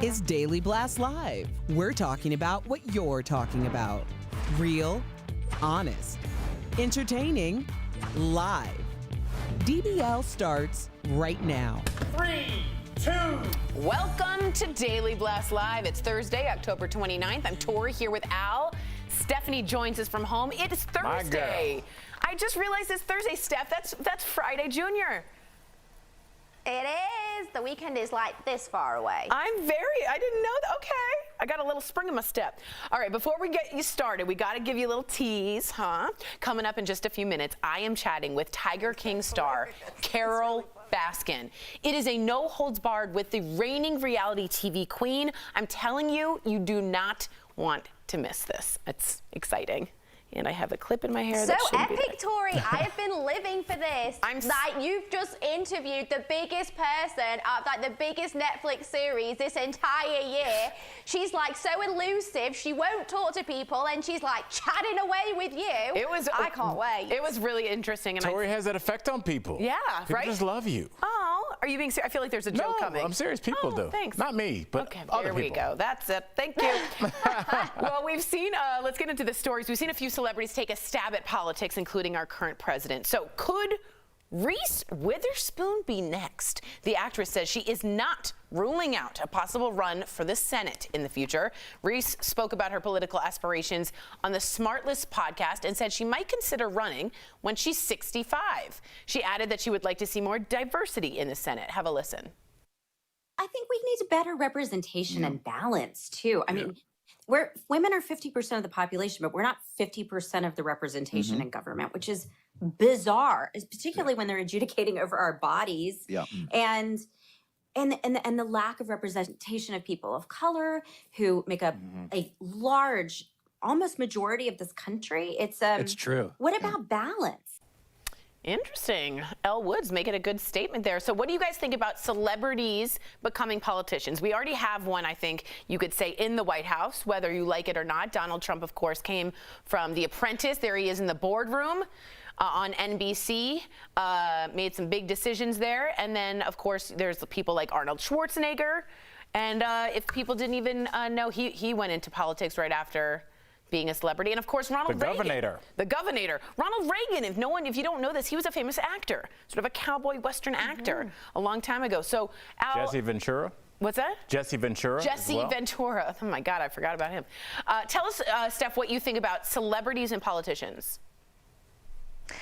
is Daily Blast Live. We're talking about what you're talking about. Real, honest, entertaining, live. DBL starts right now. 3, 2. Welcome to Daily Blast Live. It's Thursday, October 29th. I'm Tori here with Al. Stephanie joins us from home. It is Thursday. I just realized it's Thursday, Steph. That's Friday Junior. It is. The weekend is like this far away. I didn't know that. Okay. I got a little spring in my step. All right, before we get you started, we got to give you a little tease, huh? Coming up in just a few minutes, I am chatting with Tiger King star Carol Baskin. It is a no-holds-barred with the reigning reality TV queen. I'm telling you, you do not want to miss this. It's exciting. And I have a clip in my hair. So that epic, Tori. I have been living for this. You've just interviewed the biggest person of the biggest Netflix series this entire year. She's like so elusive. She won't talk to people, and she's like chatting away with you. I can't wait. It was really interesting. And Tori has that effect on people. Yeah, people right? Just love you. Oh, are you being serious? I feel like there's a joke coming. No, I'm serious. People do. Thanks. Not me, but okay, other there we people. go. That's it. Thank you. Well, we've seen, let's get into the stories. We've seen a few celebrities take a stab at politics, including our current president. So could Reese Witherspoon be next? The actress says she is not ruling out a possible run for the Senate in the future. Reese spoke about her political aspirations on the Smartless podcast and said she might consider running when she's 65. She added that she would like to see more diversity in the Senate. Have a listen. I think we need better representation and balance, too. I mean, women are 50% of the population, but we're not 50% of the representation in government, which is bizarre, particularly when they're adjudicating over our bodies. And the lack of representation of people of color who make up a large, almost majority of this country. It's true. What about balance? Interesting. Elle Woods making a good statement there. So what do you guys think about celebrities becoming politicians? We already have one, I think you could say, in the White House, whether you like it or not. Donald Trump, of course, came from The Apprentice. There he is in the boardroom on NBC, made some big decisions there. And then, of course, there's people like Arnold Schwarzenegger. And if people didn't even know, he went into politics right after being a celebrity. And of course, Ronald Reagan. The governor. Ronald Reagan, if you don't know this, he was a famous actor, sort of a cowboy Western actor a long time ago. So Al, Jesse Ventura? What's that? Jesse Ventura. Jesse Ventura. Oh my God, I forgot about him. Tell us, Steph, what you think about celebrities and politicians.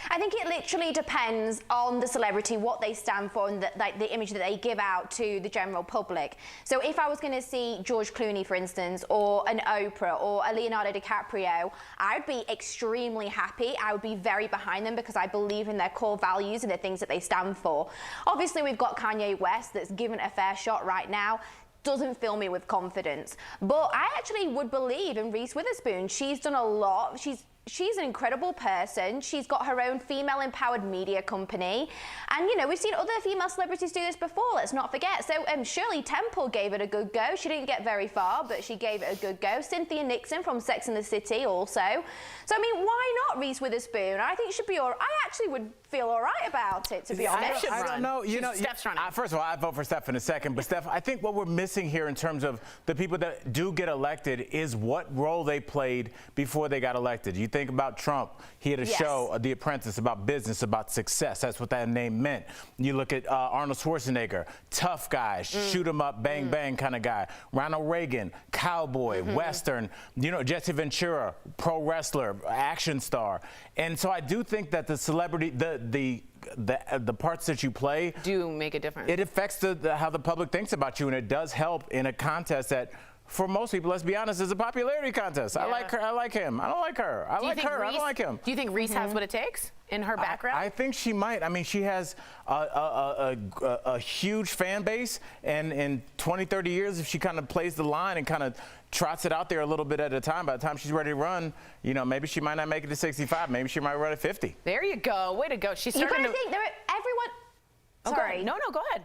I think it literally depends on the celebrity, what they stand for, and the image that they give out to the general public. So if I was going to see George Clooney, for instance, or an Oprah, or a Leonardo DiCaprio, I would be extremely happy. I would be very behind them because I believe in their core values and the things that they stand for. Obviously, we've got Kanye West that's given a fair shot right now. Doesn't fill me with confidence. But I actually would believe in Reese Witherspoon. She's done a lot. She's an incredible person. She's got her own female-empowered media company. And, you know, we've seen other female celebrities do this before, let's not forget. So Shirley Temple gave it a good go. She didn't get very far, but she gave it a good go. Cynthia Nixon from Sex and the City also. So, I mean, why not Reese Witherspoon? I think she should be all right. I actually would feel all right about it, to be honest. I don't know. Steph's running. First of all, I vote for Steph in a second. But, Steph, I think what we're missing here in terms of the people that do get elected is what role they played before they got elected. You think about Trump. He had a show, The Apprentice, about business, about success. That's what that name meant. You look at Arnold Schwarzenegger, tough guy, shoot 'em up, bang, bang kind of guy. Ronald Reagan, cowboy, Western. You know, Jesse Ventura, pro wrestler, action star. And so I do think that the celebrity, the parts that you play do make a difference. It affects how the public thinks about you, and it does help in a contest that, for most people, let's be honest, is a popularity contest. I like her. I like him. I don't like her. I like her. I don't like him. Do you think Reese has what it takes in her background? I think she might. I mean, she has a huge fan base, and in 20, 30 years, if she kind of plays the line and kind of trots it out there a little bit at a time, by the time she's ready to run, you know, maybe she might not make it to 65. Maybe she might run at 50. There you go. Way to go. She's starting to think everyone. Sorry. No, go ahead.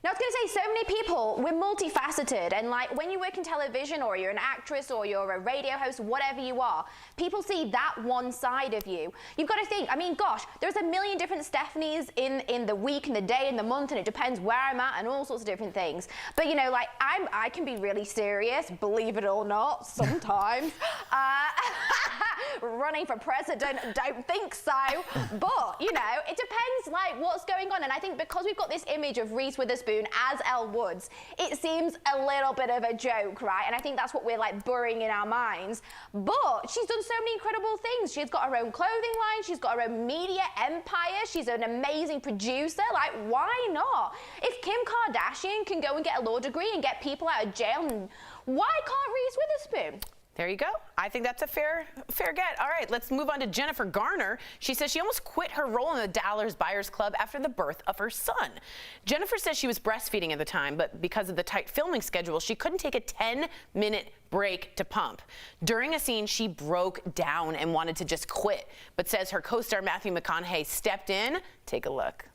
Now, I was going to say, so many people, we're multifaceted, and like when you work in television or you're an actress or you're a radio host, whatever you are, people see that one side of you. You've got to think, I mean, gosh, there's a million different Stephanies in the week and the day and the month, and it depends where I'm at and all sorts of different things. But, you know, like I can be really serious, believe it or not, sometimes. Running for president, don't think so. But, you know, it depends like what's going on. And I think because we've got this image of Reese Witherspoon as Elle Woods, it seems a little bit of a joke, right? And I think that's what we're like burying in our minds. But she's done so many incredible things. She's got her own clothing line. She's got her own media empire. She's an amazing producer. Like, why not? If Kim Kardashian can go and get a law degree and get people out of jail, why can't Reese Witherspoon? There you go. I think that's a fair get. All right, let's move on to Jennifer Garner. She says she almost quit her role in the Dallas Buyers Club after the birth of her son. Jennifer says she was breastfeeding at the time, but because of the tight filming schedule, she couldn't take a 10-minute break to pump. During a scene, she broke down and wanted to just quit, but says her co-star Matthew McConaughey stepped in. Take a look.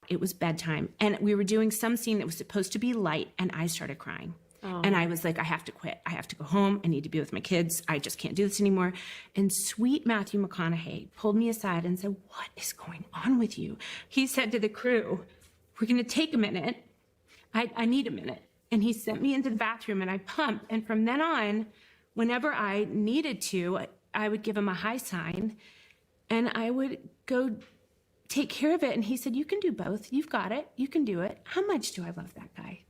It was bedtime, and we were doing some scene that was supposed to be light, and I started crying. And I was like, I have to quit. I have to go home. I need to be with my kids. I just can't do this anymore. And sweet Matthew McConaughey pulled me aside and said, what is going on with you? He said to the crew, we're going to take a minute. I need a minute. And he sent me into the bathroom and I pumped. And from then on, whenever I needed to, I would give him a high sign and I would go take care of it. And he said, you can do both. You've got it. You can do it. How much do I love that guy?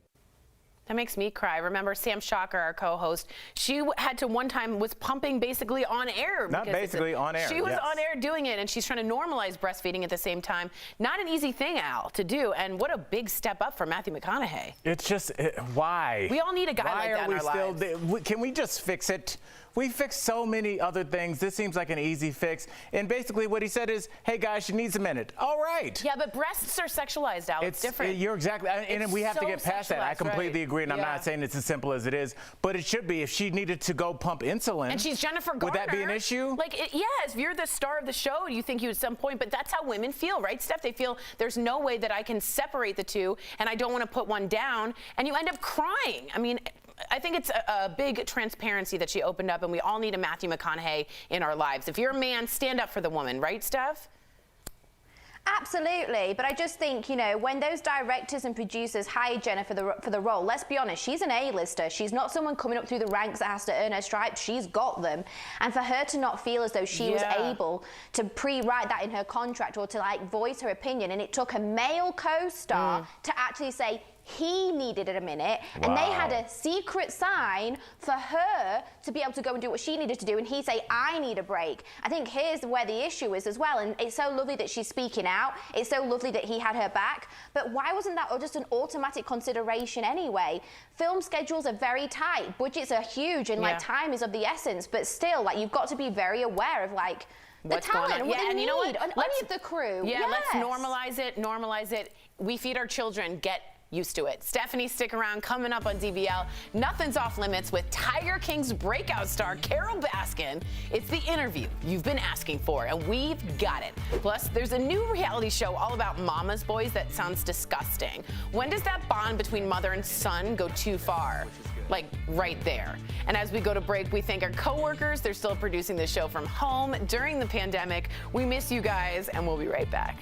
That makes me cry. Remember Sam Shocker, our co-host, she had to one time was pumping basically on air. Not basically on air. She was on air doing it, and she's trying to normalize breastfeeding at the same time. Not an easy thing, Al, to do, and what a big step up for Matthew McConaughey. It's just, why? We all need a guy why like that in our lives. Can we just fix it? We fixed so many other things. This seems like an easy fix. And basically what he said is, hey guys, she needs a minute. All right. Yeah, but breasts are sexualized, Al. It's different. You're exactly, and we have to get past that. I completely agree, and I'm not saying it's as simple as it is, but it should be. If she needed to go pump insulin, and she's Jennifer Garner, would that be an issue? Like, yes, if you're the star of the show, you think you at some point, but that's how women feel, right, Steph? They feel there's no way that I can separate the two, and I don't want to put one down, and you end up crying. I mean, I think it's a big transparency that she opened up, and we all need a Matthew McConaughey in our lives. If you're a man, stand up for the woman, right, Steph? Absolutely, but I just think, you know, when those directors and producers hired Jennifer for the role, let's be honest, she's an A-lister. She's not someone coming up through the ranks that has to earn her stripes. She's got them. And for her to not feel as though she was able to pre-write that in her contract or to, like, voice her opinion, and it took a male co-star to actually say, he needed it a minute, and they had a secret sign for her to be able to go and do what she needed to do, and he say, I need a break. I think here's where the issue is as well, and it's so lovely that she's speaking out. It's so lovely that he had her back, but why wasn't that just an automatic consideration anyway? Film schedules are very tight, budgets are huge, and like time is of the essence, but still, like, you've got to be very aware of like the talent and what they need, you know what? And any of the crew. Yeah, let's normalize it. We feed our children. Get used to it. Stephanie, stick around. Coming up on DBL, nothing's off limits with Tiger King's breakout star Carol Baskin. It's the interview you've been asking for, and we've got it. Plus, there's a new reality show all about mama's boys that sounds disgusting. When does that bond between mother and son go too far? Like right there. And as we go to break, we thank our coworkers. They're still producing the show from home during the pandemic. We miss you guys, and we'll be right back.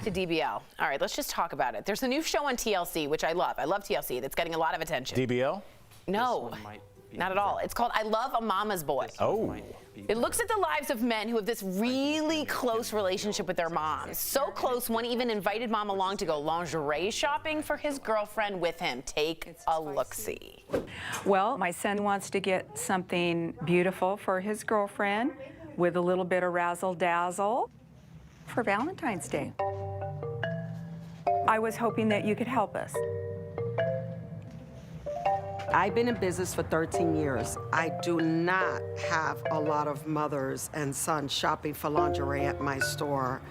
to DBL. All right, let's just talk about it. There's a new show on TLC, which I love. I love TLC. That's getting a lot of attention. DBL? No, not at all. It's called I Love a Mama's Boy. Oh. It looks at the lives of men who have this really close relationship with their moms. So close, one even invited mom along to go lingerie shopping for his girlfriend with him. Take a look-see. Well, my son wants to get something beautiful for his girlfriend with a little bit of razzle-dazzle for Valentine's Day. I was hoping that you could help us. I've been in business for 13 years. I do not have a lot of mothers and sons shopping for lingerie at my store.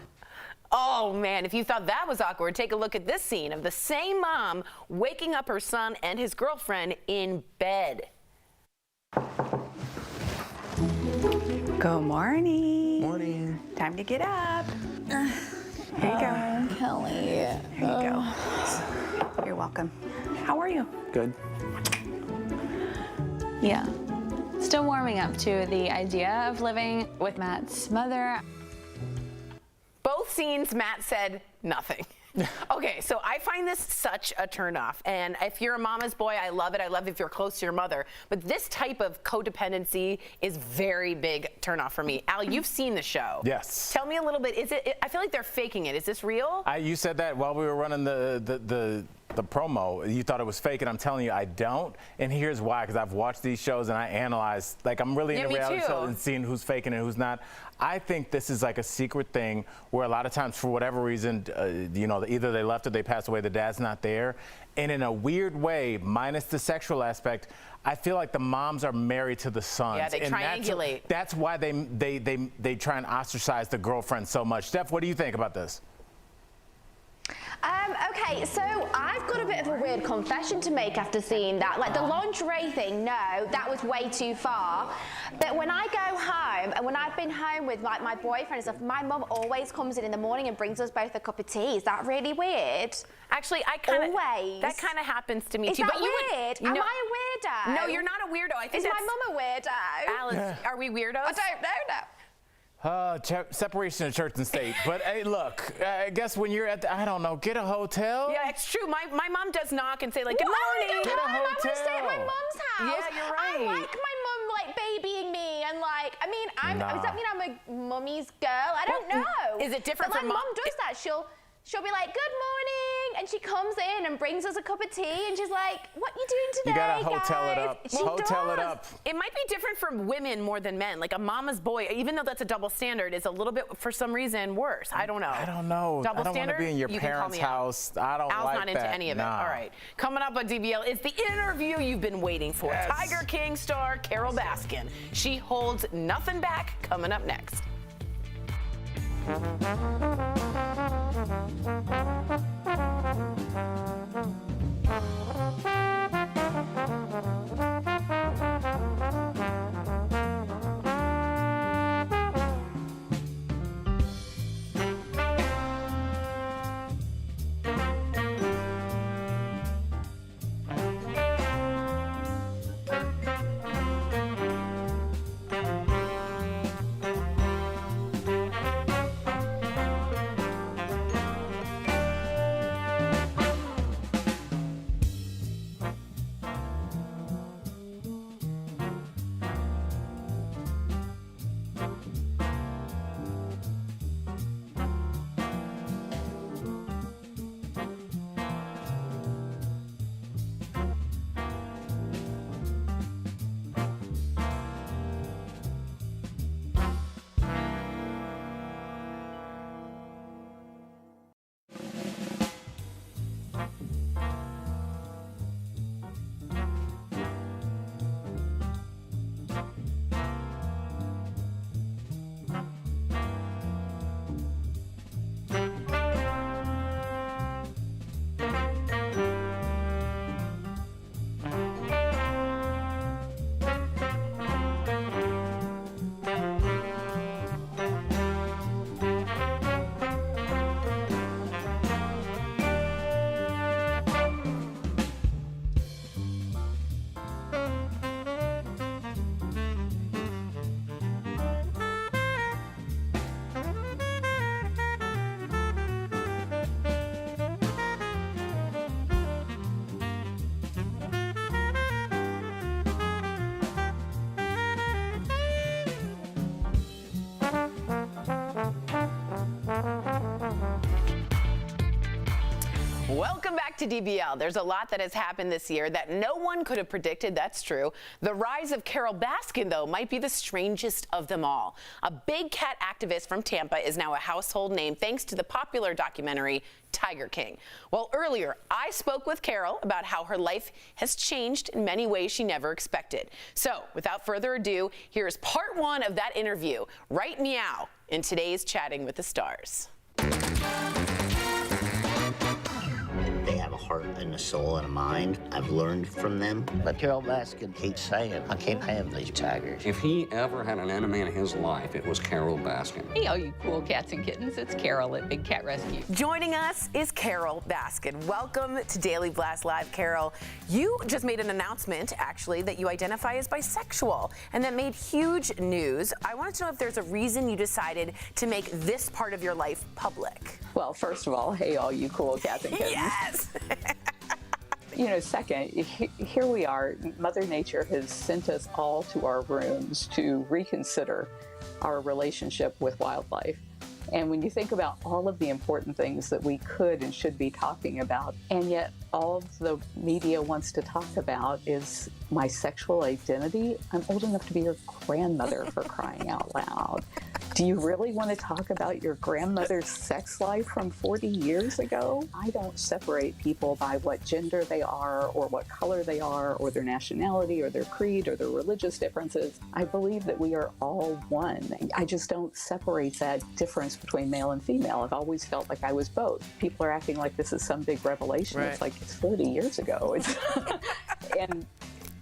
Oh man, if you thought that was awkward, take a look at this scene of the same mom waking up her son and his girlfriend in bed. Good morning. Morning. Time to get up. Here you go. Kelly. Here you go. You're welcome. How are you? Good. Yeah. Still warming up to the idea of living with Matt's mother. Both scenes, Matt said nothing. Okay, so I find this such a turnoff. And if you're a mama's boy, I love it. I love if you're close to your mother. But this type of codependency is very big turnoff for me. Al, you've seen the show. Yes. Tell me a little bit. I feel like they're faking it. Is this real? You said that while we were running the promo. You thought it was fake, and I'm telling you, I don't. And here's why, because I've watched these shows and I analyze, like I'm really into reality shows and seeing who's faking and who's not. I think this is like a secret thing where a lot of times, for whatever reason, you know, either they left or they passed away, the dad's not there. And in a weird way, minus the sexual aspect, I feel like the moms are married to the sons. Yeah, they triangulate. That's why they try and ostracize the girlfriend so much. Steph, what do you think about this? Okay, so I've got a bit of a weird confession to make after seeing that. Like the lingerie thing, no, that was way too far. But when I go home, and when I've been home with like my boyfriend and stuff, my mum always comes in the morning and brings us both a cup of tea. Is that really weird? Actually, that kind of happens to me Is too. that but weird? Am I a weirdo? No, you're not a weirdo. I think Is my mum a weirdo? Alice, are we weirdos? I don't know now. Separation of church and state. But hey, look, I guess when you're at I don't know, get a hotel. Yeah, it's true. My mom does knock and say like, good morning. Get a hotel. I want to stay at my mum's house. Yeah, you're right. I like my mum like babying me and like, I mean, does that mean I'm a mummy's girl? I don't know. Is it different but from my mum does that. She'll be like, good morning, and she comes in and brings us a cup of tea, and she's like, what you doing today, You gotta hotel it guys? up. She Hotel it does. up. It might be different for women more than men. Like a mama's boy, even though that's a double standard, is a little bit, for some reason, worse. I don't know. I don't know. Double I don't want standard? to be in your You can call parents' me out. house. I don't Al's like not into that. any of it. Nah. All right. Coming up on DBL is the interview you've been waiting for. Yes. Tiger King star Carol Baskin. She holds nothing back. Coming up next. back to DBL. There's a lot that has happened this year that no one could have predicted. That's true. The rise of Carole Baskin, though, might be the strangest of them all. A big cat activist from Tampa is now a household name thanks to the popular documentary Tiger King. Well, earlier, I spoke with Carole about how her life has changed in many ways she never expected. So, without further ado, here's part 1 of that interview, right meow, in today's Chatting with the Stars. They have a heart and a soul and a mind. I've learned from them. But Carole Baskin keeps saying, I can't have these tigers. If he ever had an enemy in his life, it was Carole Baskin. Hey, all you cool cats and kittens, it's Carole at Big Cat Rescue. Joining us is Carole Baskin. Welcome to Daily Blast Live, Carole. You just made an announcement, actually, that you identify as bisexual, and that made huge news. I wanted to know if there's a reason you decided to make this part of your life public. Well, first of all, hey, all you cool cats and kittens. Yes! You know, second, here we are. Mother Nature has sent us all to our rooms to reconsider our relationship with wildlife. And when you think about all of the important things that we could and should be talking about, and yet all the media wants to talk about is my sexual identity, I'm old enough to be your grandmother, for crying out loud. Do you really want to talk about your grandmother's sex life from 40 years ago? I don't separate people by what gender they are or what color they are or their nationality or their creed or their religious differences. I believe that we are all one. I just don't separate that difference between male and female. I've always felt like I was both. People are acting like this is some big revelation. Right. It's like it's 40 years ago. And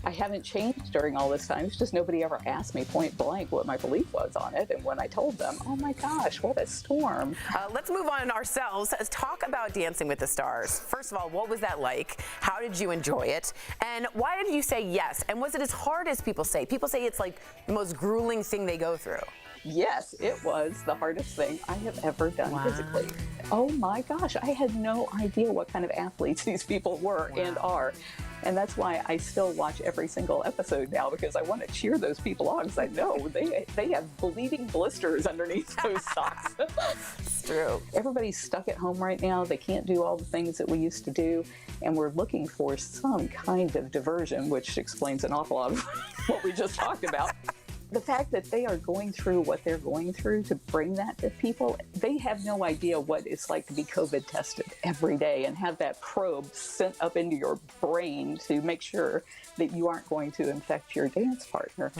I haven't changed during all this time. It's just nobody ever asked me point blank what my belief was on it. And when I told them, oh my gosh, what a storm. Let's move on ourselves. Let's talk about Dancing with the Stars. First of all, what was that like? How did you enjoy it? And why did you say yes? And was it as hard as people say? People say it's like the most grueling thing they go through. Yes, it was the hardest thing I have ever done physically. Oh my gosh, I had no idea what kind of athletes these people were and are. And that's why I still watch every single episode now, because I want to cheer those people on, because I know they have bleeding blisters underneath those socks. It's true. Everybody's stuck at home right now. They can't do all the things that we used to do. And we're looking for some kind of diversion, which explains an awful lot of what we just talked about. The fact that they are going through what they're going through to bring that to people, they have no idea what it's like to be COVID tested every day and have that probe sent up into your brain to make sure that you aren't going to infect your dance partner.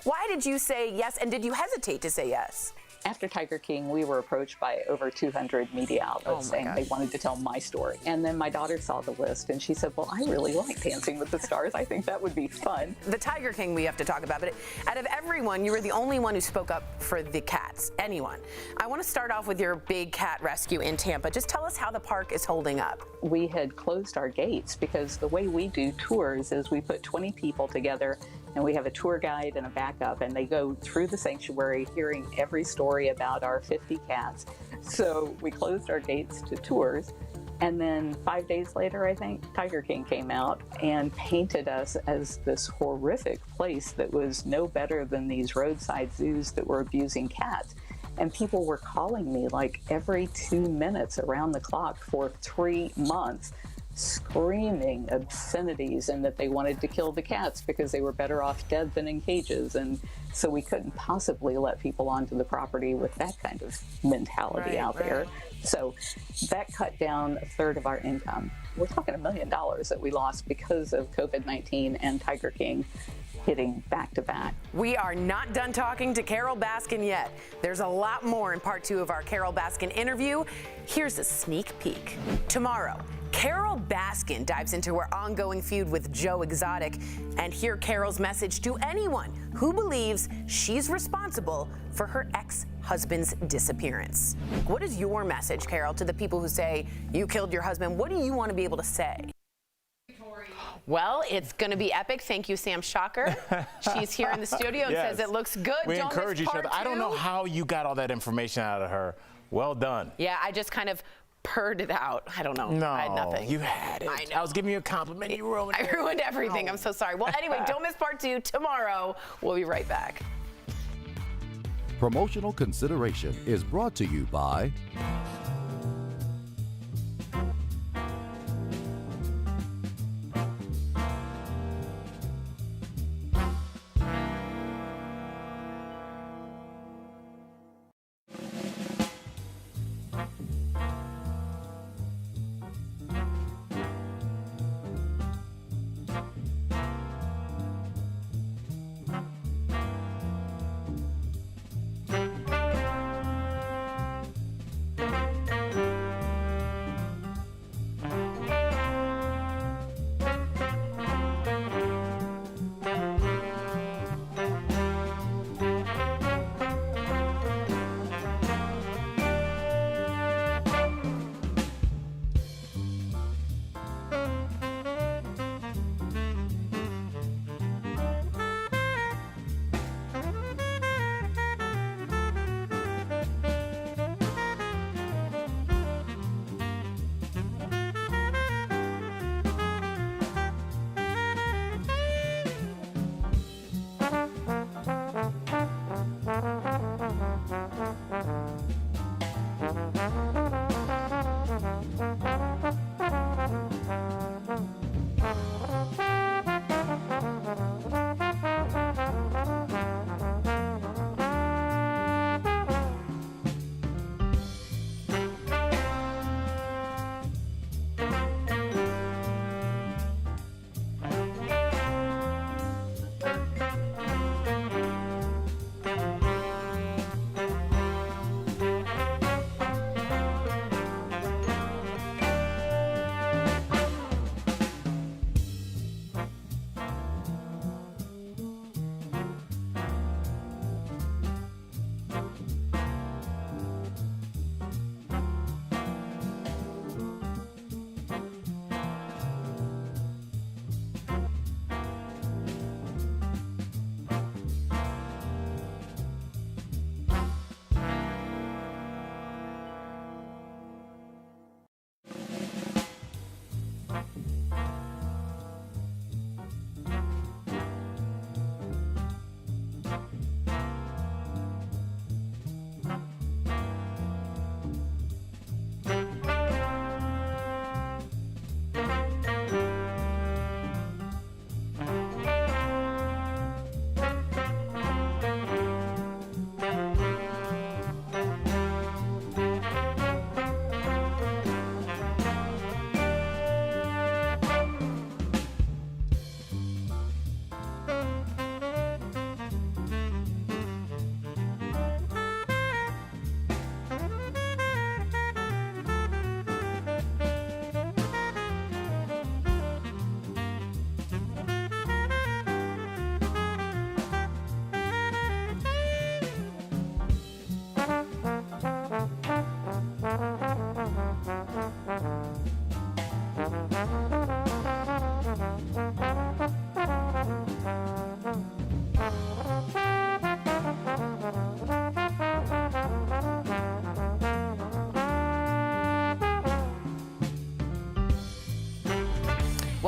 Why did you say yes, and did you hesitate to say yes? After Tiger King, we were approached by over 200 media outlets saying they wanted to tell my story. And then my daughter saw the list and she said, well, I really like Dancing with the Stars. I think that would be fun. The Tiger King we have to talk about, but out of everyone, you were the only one who spoke up for the cats. Anyone. I want to start off with your big cat rescue in Tampa. Just tell us how the park is holding up. We had closed our gates because the way we do tours is we put 20 people together and we have a tour guide and a backup, and they go through the sanctuary hearing every story about our 50 cats. So we closed our gates to tours, and then 5 days later, I think, Tiger King came out and painted us as this horrific place that was no better than these roadside zoos that were abusing cats. And people were calling me like every 2 minutes around the clock for 3 months, screaming obscenities and that they wanted to kill the cats because they were better off dead than in cages. And so we couldn't possibly let people onto the property with that kind of mentality out there. So that cut down a third of our income. We're talking $1 million that we lost because of COVID-19 and Tiger King hitting back to back. We are not done talking to Carole Baskin yet. There's a lot more in part 2 of our Carole Baskin interview. Here's a sneak peek. Tomorrow, Carole Baskin dives into her ongoing feud with Joe Exotic, and hear Carole's message to anyone who believes she's responsible for her ex-husband's disappearance. What is your message, Carole, to the people who say you killed your husband? What do you want to be able to say? Well, it's going to be epic. Thank you, Sam Shocker. She's here in the studio and says it looks good. We encourage each other. I don't know how you got all that information out of her. Well done. Yeah, I just kind of purred it out. I don't know. No, I had nothing. You had it. I know. I was giving you a compliment. You ruined it. I ruined everything. I'm so sorry. Well, anyway, don't miss part 2 tomorrow. We'll be right back. Promotional consideration is brought to you by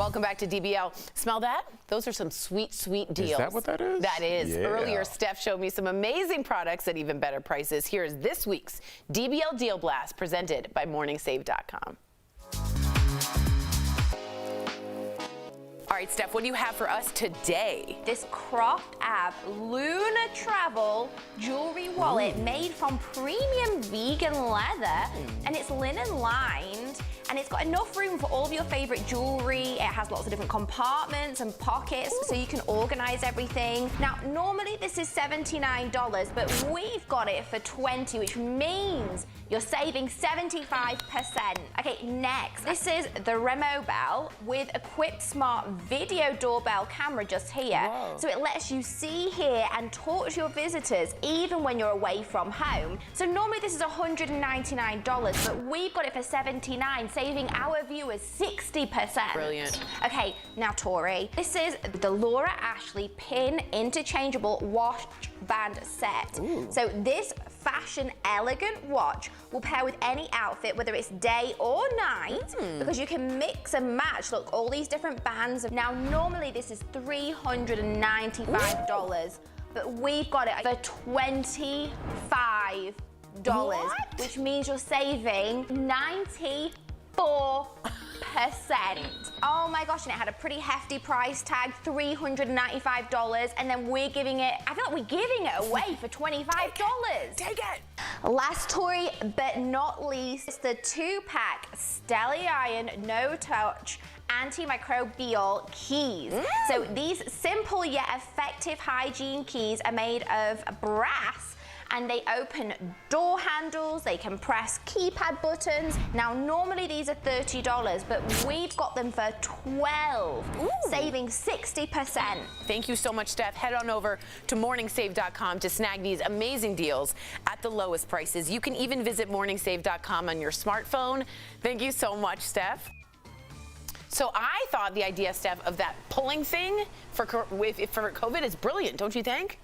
Welcome back to DBL. Smell that? Those are some sweet, sweet deals. Is that what that is? That is. Yeah. Earlier, Steph showed me some amazing products at even better prices. Here's this week's DBL Deal Blast presented by MorningSave.com. All right, Steph, what do you have for us today? This Croft Ab Lunar Travel jewelry wallet made from premium vegan leather, and it's linen lined, and it's got enough room for all of your favorite jewelry. It has lots of different compartments and pockets so you can organize everything. Now, normally this is $79, but we've got it for $20, which means you're saving 75%. Okay, next, this is the Remo Bell with equipped smart video doorbell camera just here. Whoa. So it lets you see, hear, and talk to your visitors even when you're away from home. So normally this is $199, but we've got it for $79, saving our viewers 60%. Brilliant. Okay, now Tori, this is the Laura Ashley pin interchangeable watch band set. So this fashion elegant watch will pair with any outfit, whether it's day or night, because you can mix and match, look, all these different bands. Now, normally this is $395, but we've got it for $25, which means you're saving 94%. Oh my gosh, and it had a pretty hefty price tag, $395, and then we're giving it, I feel like we're giving it away for $25. Take it. Last toy, but not least, it's the 2-pack Stelly Iron No Touch antimicrobial keys. So these simple yet effective hygiene keys are made of brass, and they open door handles, they can press keypad buttons. Now, normally these are $30, but we've got them for $12, saving 60%. Thank you so much, Steph. Head on over to morningsave.com to snag these amazing deals at the lowest prices. You can even visit morningsave.com on your smartphone. Thank you so much, Steph. So I thought the idea, Steph, of that pulling thing for COVID is brilliant, don't you think?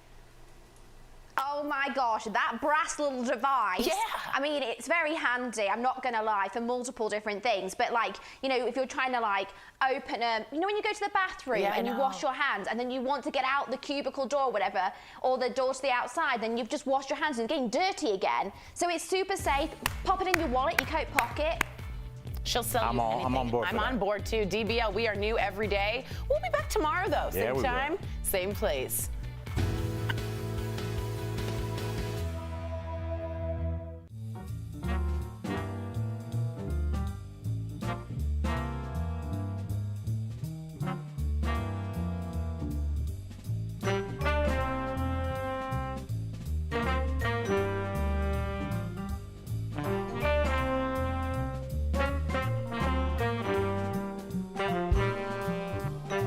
Oh my gosh, that brass little device. Yeah. I mean, it's very handy, I'm not gonna lie, for multiple different things. But like, you know, if you're trying to like open you know when you go to the bathroom and you wash your hands and then you want to get out the cubicle door or whatever, or the door to the outside, then you've just washed your hands and it's getting dirty again. So it's super safe. Pop it in your wallet, your coat pocket. She'll sell you anything. I'm on board. I'm on board too. DBL, we are new every day. We'll be back tomorrow though. Same we will. time, same place.